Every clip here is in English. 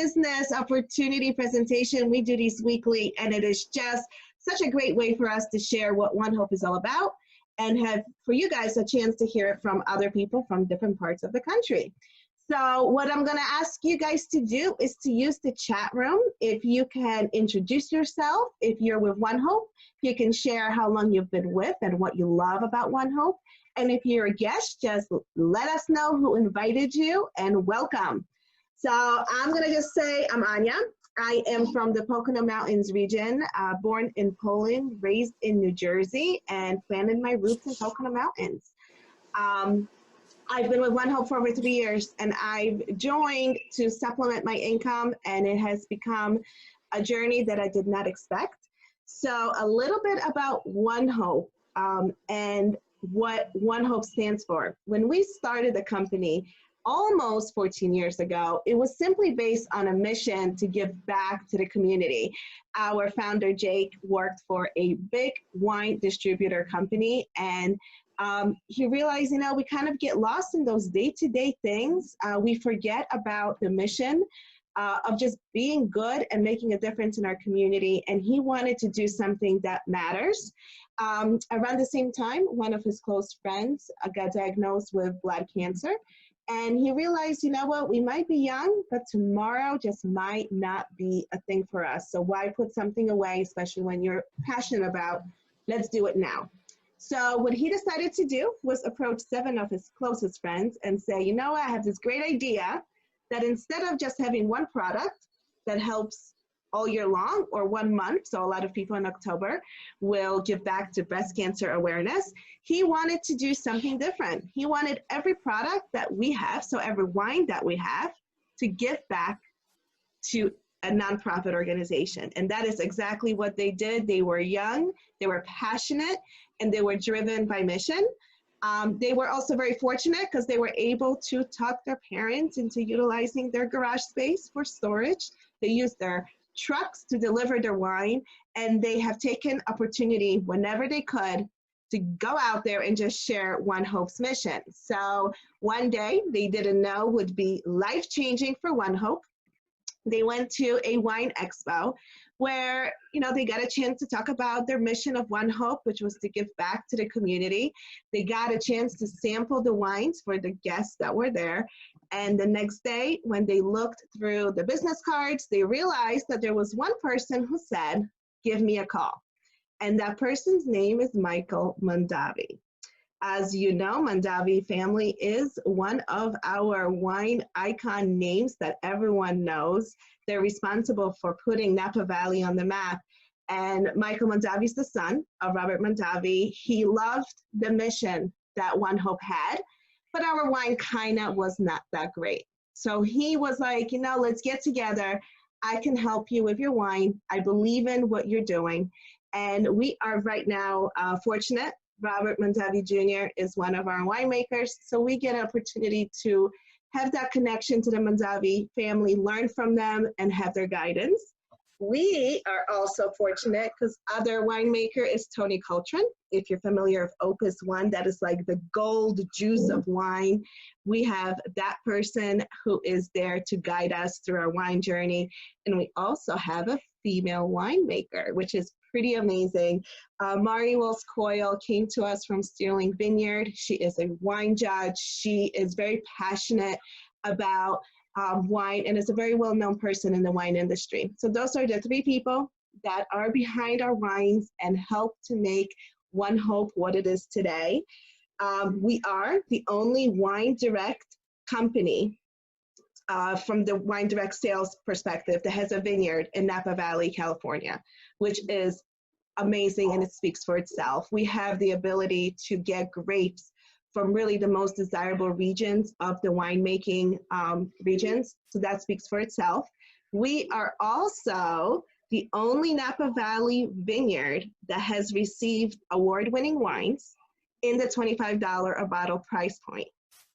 Business Opportunity presentation. We do these weekly, and it is just such a great way for us to share what ONEHOPE is all about and have for you guys a chance to hear it from other people from different parts of the country. So what I'm going to ask you guys to do is to use the chat room. If you can introduce yourself, if you're with ONEHOPE, you can share how long you've been with and what you love about ONEHOPE. And if you're a guest, just let us know who invited you and welcome. So I'm going to just say I'm Ania. I am from the Pocono Mountains region, born in Poland, raised in New Jersey, and planted my roots in Pocono Mountains. I've been with ONEHOPE for over 3 years, and I've joined to supplement my income, and it has become a journey that I did not expect. So a little bit about ONEHOPE and what ONEHOPE stands for. When we started the company almost 14 years ago, it was simply based on a mission to give back to the community. Our founder, Jake, worked for a big wine distributor company, and he realized, we kind of get lost in those day-to-day things. We forget about the mission of just being good and making a difference in our community. And he wanted to do something that matters. Around the same time, one of his close friends got diagnosed with blood cancer. And he realized, we might be young, but tomorrow just might not be a thing for us. So why put something away, especially when you're passionate about, let's do it now. So what he decided to do was approach 7 of his closest friends and say, I have this great idea that instead of just having one product that helps all year long or 1 month, so a lot of people in October will give back to breast cancer awareness, he wanted to do something different. He wanted every product that we have, so every wine that we have, to give back to a nonprofit organization. And that is exactly what they did. They were young, they were passionate, and they were driven by mission. They were also very fortunate because they were able to talk their parents into utilizing their garage space for storage. They used their trucks to deliver their wine, and they have taken opportunity whenever they could to go out there and just share ONEHOPE's mission. So one day they didn't know would be life-changing for ONEHOPE. They went to a wine expo where, they got a chance to talk about their mission of ONEHOPE, which was to give back to the community. They got a chance to sample the wines for the guests that were there. And the next day, when they looked through the business cards, they realized that there was one person who said, "Give me a call." And that person's name is Michael Mondavi. As you know, Mondavi family is one of our wine icon names that everyone knows. They're responsible for putting Napa Valley on the map. And Michael Mondavi is the son of Robert Mondavi. He loved the mission that ONEHOPE had, but our wine kind of was not that great. So he was like, let's get together. I can help you with your wine. I believe in what you're doing. And we are right now fortunate. Robert Mondavi Jr. is one of our winemakers, so we get an opportunity to have that connection to the Mondavi family, learn from them, and have their guidance. We are also fortunate because other winemaker is Tony Coltrane. If you're familiar with Opus One, that is like the gold juice of wine. We have that person who is there to guide us through our wine journey. And we also have a female winemaker, which is pretty amazing. Mari Wells-Coyle came to us from Sterling Vineyard. She is a wine judge. She is very passionate about wine and is a very well-known person in the wine industry. So those are the 3 people that are behind our wines and help to make ONEHOPE what it is today. We are the only wine direct company from the wine direct sales perspective that has a vineyard in Napa Valley, California, which is amazing, and it speaks for itself. We have the ability to get grapes from really the most desirable regions of the winemaking regions, so that speaks for itself. We are also the only Napa Valley vineyard that has received award-winning wines in the $25 a bottle price point.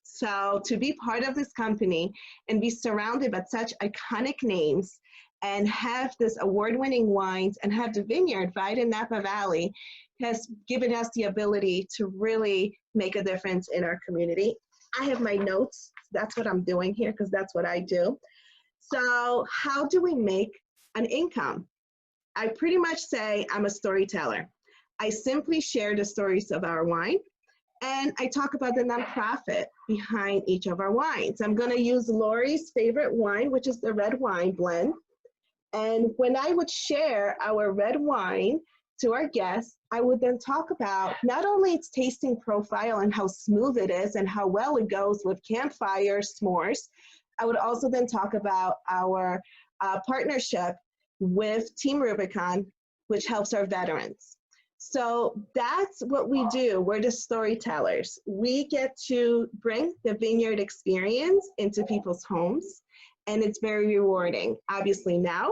So to be part of this company and be surrounded by such iconic names and have this award-winning wines and have the vineyard right in Napa Valley has given us the ability to really make a difference in our community. I have my notes. That's what I'm doing here because that's what I do. So how do we make an income? I pretty much say I'm a storyteller. I simply share the stories of our wine, and I talk about the nonprofit behind each of our wines. I'm going to use Lori's favorite wine, which is the red wine blend. And when I would share our red wine to our guests, I would then talk about not only its tasting profile and how smooth it is and how well it goes with campfire s'mores. I would also then talk about our partnership with Team Rubicon, which helps our veterans. So that's what we do. We're the storytellers. We get to bring the vineyard experience into people's homes, and it's very rewarding. Obviously now,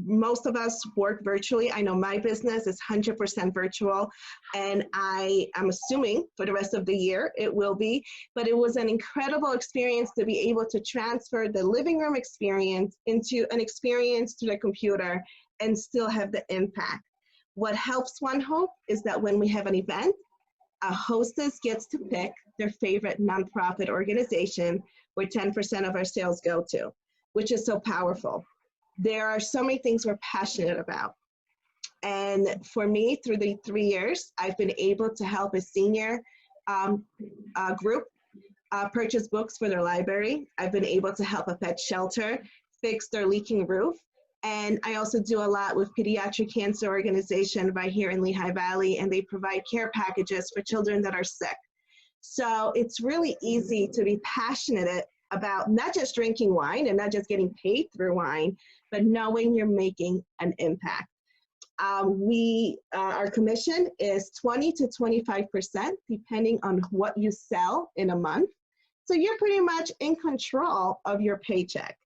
most of us work virtually. I know my business is 100% virtual, and I am assuming for the rest of the year it will be, but it was an incredible experience to be able to transfer the living room experience into an experience through the computer and still have the impact. What helps ONEHOPE is that when we have an event, a hostess gets to pick their favorite nonprofit organization where 10% of our sales go to, which is so powerful. There are so many things we're passionate about. And for me, through the 3 years, I've been able to help a senior group purchase books for their library. I've been able to help a pet shelter fix their leaking roof. And I also do a lot with pediatric cancer organization right here in Lehigh Valley, and they provide care packages for children that are sick. So it's really easy to be passionate about not just drinking wine and not just getting paid through wine, but knowing you're making an impact. Our commission is 20 to 25% depending on what you sell in a month. So you're pretty much in control of your paycheck.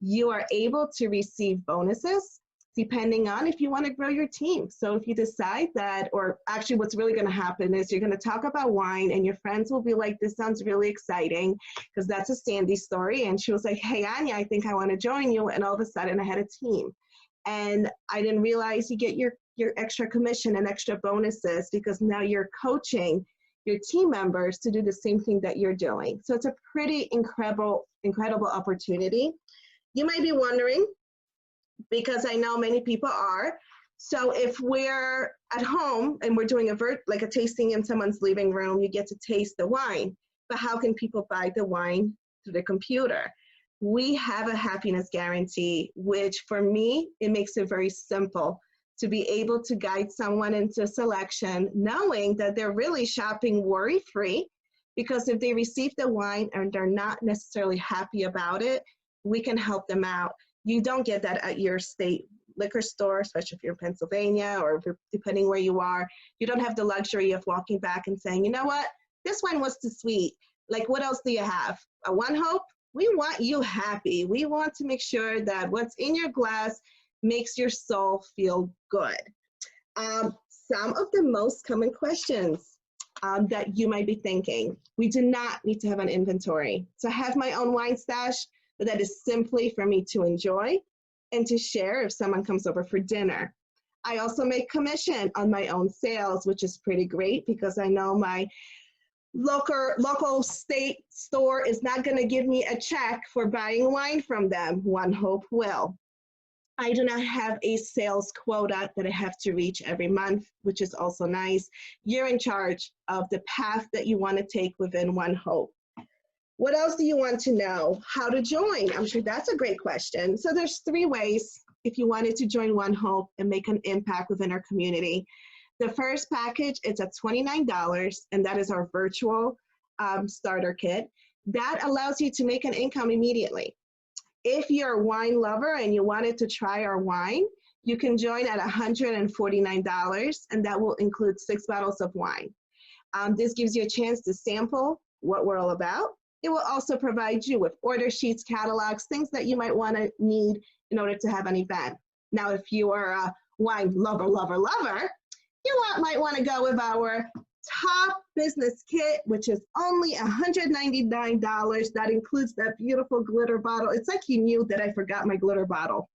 You are able to receive bonuses depending on if you want to grow your team. So if you decide that, or actually what's really going to happen is you're going to talk about wine and your friends will be like, this sounds really exciting, because that's a Sandi story. And she was like, hey, Ania, I think I want to join you. And all of a sudden I had a team. And I didn't realize you get your extra commission and extra bonuses because now you're coaching your team members to do the same thing that you're doing. So it's a pretty incredible opportunity. You might be wondering, because I know many people are, so if we're at home and we're doing like a tasting in someone's living room, you get to taste the wine, but how can people buy the wine through the computer? We have a happiness guarantee, which for me, it makes it very simple to be able to guide someone into selection, knowing that they're really shopping worry-free, because if they receive the wine and they're not necessarily happy about it, we can help them out. You don't get that at your state liquor store, especially if you're in Pennsylvania or depending where you are. You don't have the luxury of walking back and saying, you know what, this wine was too sweet. Like, what else do you have? A ONEHOPE? We want you happy. We want to make sure that what's in your glass makes your soul feel good. Some of the most common questions that you might be thinking: we do not need to have an inventory. So I have my own wine stash, but that is simply for me to enjoy and to share if someone comes over for dinner. I also make commission on my own sales, which is pretty great because I know my local state store is not going to give me a check for buying wine from them. ONEHOPE will. I do not have a sales quota that I have to reach every month, which is also nice. You're in charge of the path that you want to take within ONEHOPE. What else do you want to know? How to join? I'm sure that's a great question. So there's 3 ways if you wanted to join ONEHOPE and make an impact within our community. The first package is at $29, and that is our virtual starter kit. That allows you to make an income immediately. If you're a wine lover and you wanted to try our wine, you can join at $149, and that will include 6 bottles of wine. This gives you a chance to sample what we're all about. It will also provide you with order sheets, catalogs, things that you might want to need in order to have an event. Now, if you are a wine lover, you might want to go with our top business kit, which is only $199. That includes that beautiful glitter bottle. It's like you knew that I forgot my glitter bottle.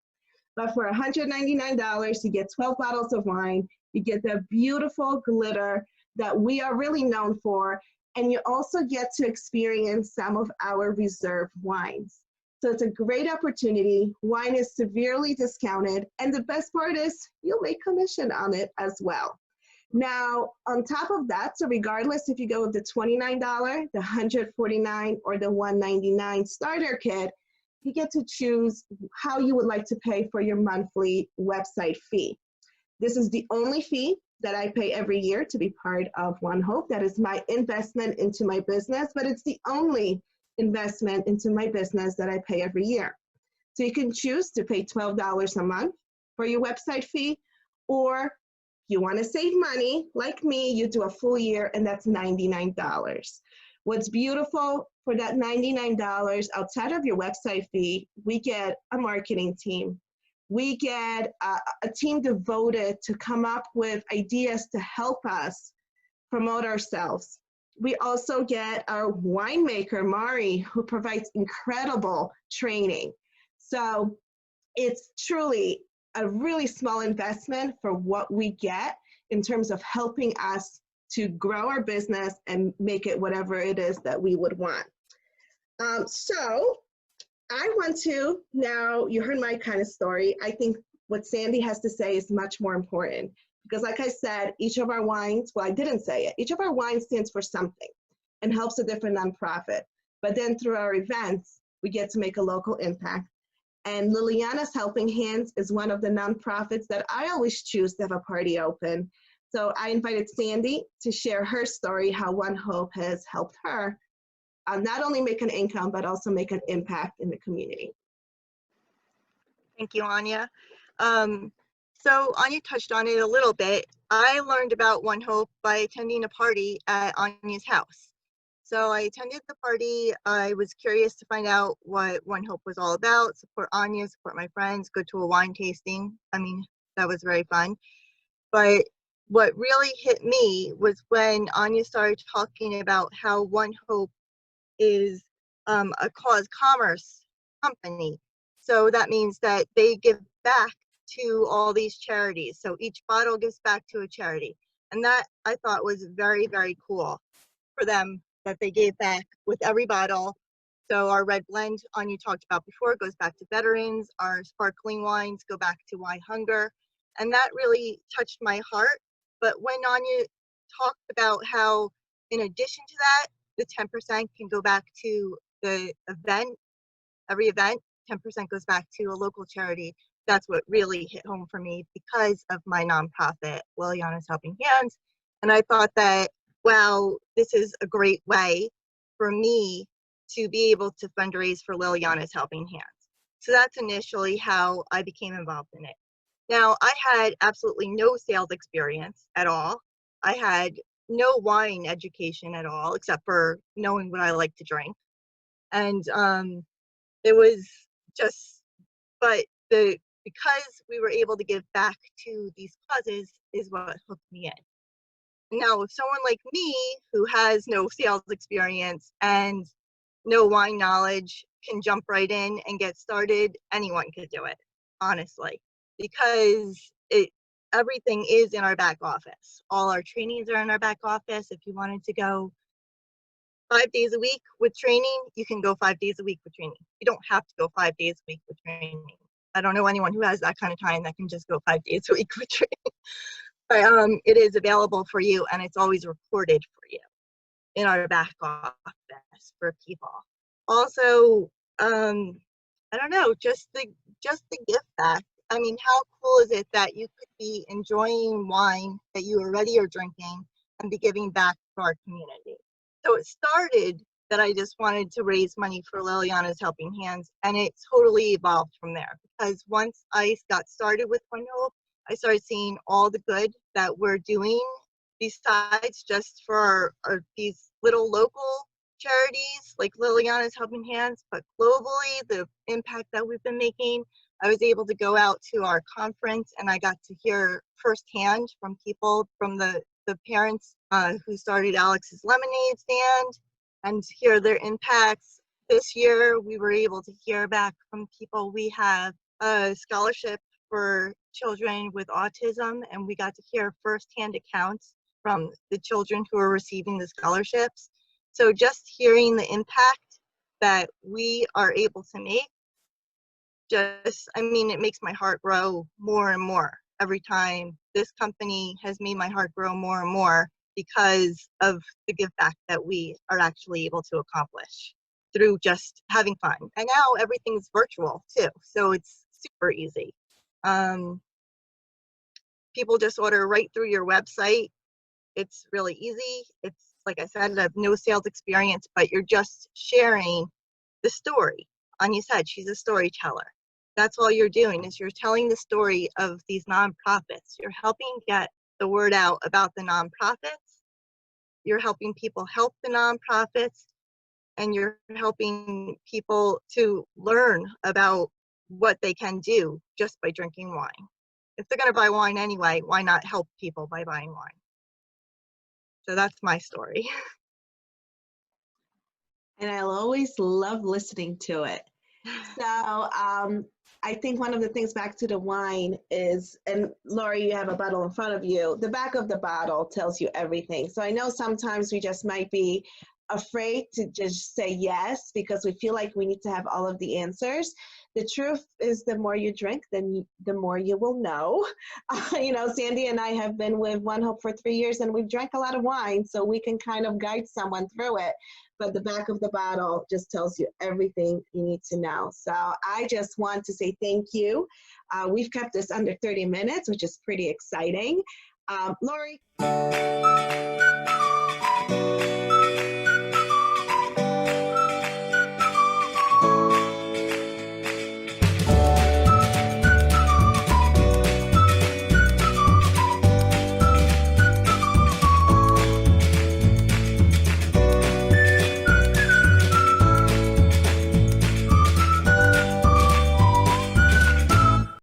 But for $199, you get 12 bottles of wine. You get the beautiful glitter that we are really known for. And you also get to experience some of our reserve wines. So it's a great opportunity. Wine is severely discounted. And the best part is you'll make commission on it as well. Now, on top of that, so regardless if you go with the $29, the $149, or the $199 starter kit, you get to choose how you would like to pay for your monthly website fee. This is the only fee that I pay every year to be part of ONEHOPE. That is my investment into my business, but it's the only investment into my business that I pay every year. So you can choose to pay $12 a month for your website fee, or if you want to save money, like me, you do a full year, and that's $99. What's beautiful for that $99, outside of your website fee, we get a marketing team. We get a team devoted to come up with ideas to help us promote ourselves. We also get our winemaker, Mari, who provides incredible training. So it's truly a really small investment for what we get in terms of helping us to grow our business and make it whatever it is that we would want. So I want to, now you heard my kind of story. I think what Sandi has to say is much more important because like I said, each of our wines, well, I didn't say it, each of our wines stands for something and helps a different nonprofit. But then through our events, we get to make a local impact. And Liliana's Helping Hands is one of the nonprofits that I always choose to have a party open. So I invited Sandi to share her story, how ONEHOPE has helped her not only make an income, but also make an impact in the community. Thank you, Ania. So Ania touched on it a little bit. I learned about ONEHOPE by attending a party at Ania's house. So I attended the party. I was curious to find out what ONEHOPE was all about, support Ania, support my friends, go to a wine tasting. I mean, that was very fun. But what really hit me was when Ania started talking about how ONEHOPE is a cause commerce company. So that means that they give back to all these charities. So each bottle gives back to a charity. And that I thought was very, very cool for them that they gave back with every bottle. So our red blend Ania talked about before goes back to veterans. Our sparkling wines go back to Why Hunger. And that really touched my heart. But when Ania talked about how in addition to that, the 10% can go back to the event, every event, 10% goes back to a local charity. That's what really hit home for me because of my nonprofit, Liliana's Helping Hands. And I thought that, wow, this is a great way for me to be able to fundraise for Liliana's Helping Hands. So that's initially how I became involved in it. Now, I had absolutely no sales experience at all. I had no wine education at all, except for knowing what I like to drink. And it was just, but because we were able to give back to these causes is what hooked me in. Now, if someone like me who has no sales experience and no wine knowledge can jump right in and get started, anyone could do it, honestly, because everything is in our back office. All our trainings are in our back office. If you wanted to go 5 days a week with training, you can go 5 days a week with training. You don't have to go 5 days a week with training. I don't know anyone who has that kind of time that can just go 5 days a week with training. But it is available for you, and it's always recorded for you in our back office for people. Also, I don't know, just the gift back. I mean, how cool is it that you could be enjoying wine that you already are drinking and be giving back to our community? So it started that I just wanted to raise money for Liliana's Helping Hands, and it totally evolved from there. Because once I got started with ONEHOPE, I started seeing all the good that we're doing besides just for these little local charities like Liliana's Helping Hands, but globally, the impact that we've been making. I was able to go out to our conference and I got to hear firsthand from people, from the parents who started Alex's Lemonade Stand, and hear their impacts. This year, we were able to hear back from people. We have a scholarship for children with autism, and we got to hear firsthand accounts from the children who are receiving the scholarships. So just hearing the impact that we are able to make, just, I mean, it makes my heart grow more and more every time. This company has made my heart grow more and more because of the give back that we are actually able to accomplish through just having fun. And now everything's virtual too, so it's super easy. People just order right through your website. It's really easy. It's, like I said, I have no sales experience, but you're just sharing the story. Anya said she's a storyteller. That's all you're doing, is you're telling the story of these nonprofits. You're helping get the word out about the nonprofits. You're helping people help the nonprofits, and you're helping people to learn about what they can do just by drinking wine. If they're going to buy wine anyway, why not help people by buying wine? So that's my story. And I'll always love listening to it. So I think one of the things back to the wine is, and Lori, you have a bottle in front of you, the back of the bottle tells you everything. So I know sometimes we just might be afraid to just say yes because we feel like we need to have all of the answers. The truth is, the more you drink, then the more you will know. You know, Sandi and I have been with ONEHOPE for 3 years, and we've drank a lot of wine, so we can kind of guide someone through it. But the back of the bottle just tells you everything you need to know. So I just want to say thank you. We've kept this under 30 minutes, which is pretty exciting. Lori.